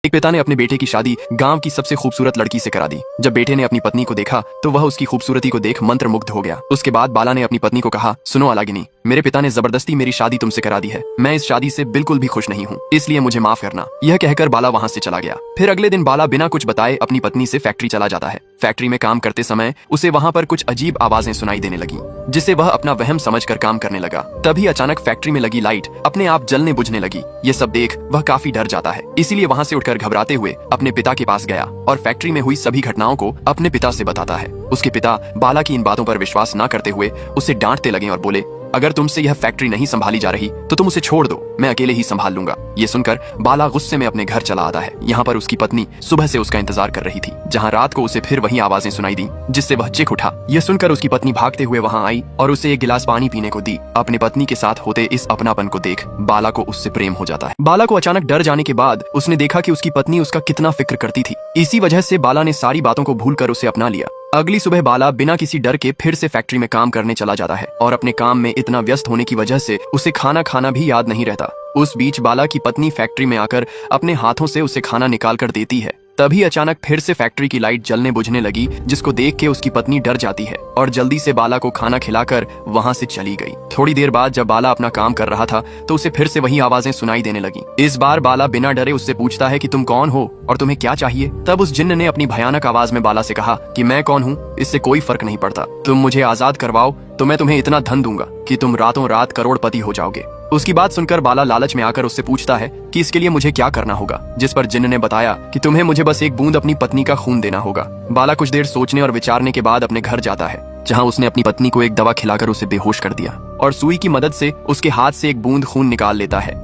एक पिता ने अपने बेटे की शादी गांव की सबसे खूबसूरत लड़की से करा दी। जब बेटे ने अपनी पत्नी को देखा तो वह उसकी खूबसूरती को देख मंत्रमुग्ध हो गया। उसके बाद बाला ने अपनी पत्नी को कहा, सुनो अलागिनी, मेरे पिता ने जबरदस्ती मेरी शादी तुमसे करा दी है। मैं इस शादी से बिल्कुल भी खुश नहीं हूँ, इसलिए मुझे माफ करना। यह कहकर बाला वहाँ से चला गया। फिर अगले दिन बाला बिना कुछ बताए अपनी पत्नी से फैक्ट्री चला जाता है। फैक्ट्री में काम करते समय उसे वहाँ पर कुछ अजीब आवाजें सुनाई देने लगी, जिससे वह अपना वहम समझकर काम करने लगा। तभी अचानक फैक्ट्री में लगी लाइट अपने आप जलने बुझने लगी। ये सब देख वह काफी डर जाता है, इसीलिए वहाँ से उठकर घबराते हुए अपने पिता के पास गया और फैक्ट्री में हुई सभी घटनाओं को अपने पिता से बताता है। उसके पिता बाला की इन बातों पर विश्वास न करते हुए उसे डांटते लगे और बोले, अगर तुमसे यह फैक्ट्री नहीं संभाली जा रही तो तुम उसे छोड़ दो, मैं अकेले ही संभाल लूंगा। ये सुनकर बाला गुस्से में अपने घर चला आता है। यहाँ पर उसकी पत्नी सुबह से उसका इंतजार कर रही थी, जहाँ रात को उसे फिर वही आवाजें सुनाई दी, जिससे वह चीख उठा। यह सुनकर उसकी पत्नी भागते हुए वहाँ आई और उसे एक गिलास पानी पीने को दी। अपनी पत्नी के साथ होते इस अपनापन को देख बाला को उससे प्रेम हो जाता है। बाला को अचानक डर जाने के बाद उसने देखा कि उसकी पत्नी उसका कितना फिक्र करती थी। इसी वजह से बाला ने सारी बातों को भूलकर उसे अपना लिया। अगली सुबह बाला बिना किसी डर के फिर से फैक्ट्री में काम करने चला जाता है और अपने काम में इतना व्यस्त होने की वजह से उसे खाना खाना भी याद नहीं रहता। उस बीच बाला की पत्नी फैक्ट्री में आकर अपने हाथों से उसे खाना निकाल कर देती है। तभी अचानक फिर से फैक्ट्री की लाइट जलने बुझने लगी, जिसको देख के उसकी पत्नी डर जाती है और जल्दी से बाला को खाना खिलाकर वहाँ से चली गई। थोड़ी देर बाद जब बाला अपना काम कर रहा था तो उसे फिर से वही आवाजें सुनाई देने लगी। इस बार बाला बिना डरे उससे पूछता है कि तुम कौन हो और तुम्हें क्या चाहिए। तब उस जिन्न ने अपनी भयानक आवाज में बाला से कहा कि मैं कौन हूँ इससे कोई फर्क नहीं पड़ता, तुम मुझे आजाद करवाओ तो मैं तुम्हें इतना धन दूंगा कि तुम रातों रात करोड़पति हो जाओगे। उसकी बात सुनकर बाला लालच में आकर उससे पूछता है कि इसके लिए मुझे क्या करना होगा, जिस पर जिन्न ने बताया कि तुम्हें मुझे बस एक बूंद अपनी पत्नी का खून देना होगा। बाला कुछ देर सोचने और विचारने के बाद अपने घर जाता है, जहां उसने अपनी पत्नी को एक दवा खिलाकर उसे बेहोश कर दिया और सुई की मदद से उसके हाथ से एक बूंद खून निकाल लेता है,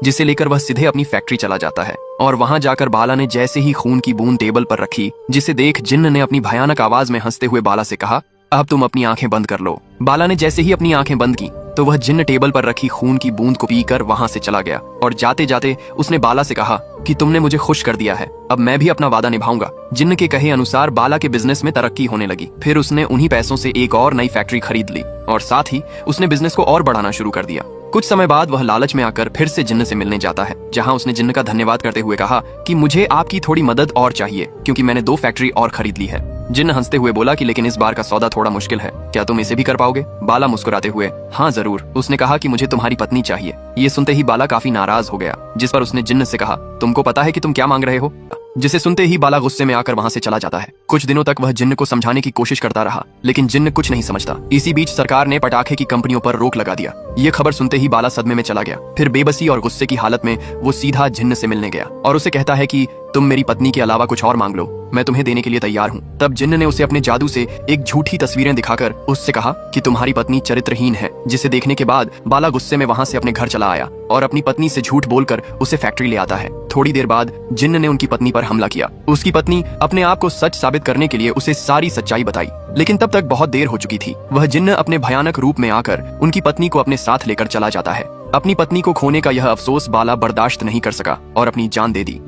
जिसे लेकर वह सीधे अपनी फैक्ट्री चला जाता है। और वहां जाकर बाला ने जैसे ही खून की बूंद टेबल पर रखी, जिसे देख जिन्न ने अपनी भयानक आवाज में हंसते हुए बाला से कहा, अब तुम अपनी आंखें बंद कर लो। बाला ने जैसे ही अपनी आंखें बंद की तो वह जिन्न टेबल पर रखी खून की बूंद को पीकर वहां से चला गया और जाते जाते उसने बाला से कहा कि तुमने मुझे खुश कर दिया है, अब मैं भी अपना वादा निभाऊंगा। जिन्न के कहे अनुसार बाला के बिजनेस में तरक्की होने लगी। फिर उसने उन्हीं पैसों से एक और नई फैक्ट्री खरीद ली और साथ ही उसने बिजनेस को और बढ़ाना शुरू कर दिया। कुछ समय बाद वह लालच में आकर फिर से जिन्न से मिलने जाता है, जहां उसने जिन्न का धन्यवाद करते हुए कहा कि मुझे आपकी थोड़ी मदद और चाहिए, क्योंकि मैंने 2 फैक्ट्री और खरीद ली है। जिन्न हंसते हुए बोला कि लेकिन इस बार का सौदा थोड़ा मुश्किल है, क्या तुम इसे भी कर पाओगे? बाला मुस्कुराते हुए हाँ जरूर। उसने कहा कि मुझे तुम्हारी पत्नी चाहिए। ये सुनते ही बाला काफी नाराज हो गया, जिस पर उसने जिन्न से कहा, तुमको पता है कि तुम क्या मांग रहे हो? जिसे सुनते ही बाला गुस्से में आकर वहां से चला जाता है। कुछ दिनों तक वह जिन्न को समझाने की कोशिश करता रहा, लेकिन जिन्न कुछ नहीं समझता। इसी बीच सरकार ने पटाखे की कंपनियों पर रोक लगा दिया। ये खबर सुनते ही बाला सदमे में चला गया। फिर बेबसी और गुस्से की हालत में वो सीधा जिन्न से मिलने गया और उसे कहता है कि तुम मेरी पत्नी के अलावा कुछ और मांग लो, मैं तुम्हें देने के लिए तैयार हूँ। तब जिन्न ने उसे अपने जादू से एक झूठी तस्वीरें दिखाकर उससे कहा कि तुम्हारी पत्नी चरित्रहीन है, जिसे देखने के बाद बाला गुस्से में वहाँ से अपने घर चला आया और अपनी पत्नी से झूठ बोलकर उसे फैक्ट्री ले आता है। थोड़ी देर बाद जिन्न ने उनकी पत्नी पर हमला किया। उसकी पत्नी अपने आप को सच साबित करने के लिए उसे सारी सच्चाई बताई, लेकिन तब तक बहुत देर हो चुकी थी। वह जिन्न अपने भयानक रूप में आकर उनकी पत्नी को अपने साथ लेकर चला जाता है। अपनी पत्नी को खोने का यह अफसोस बाला बर्दाश्त नहीं कर सका और अपनी जान दे दी।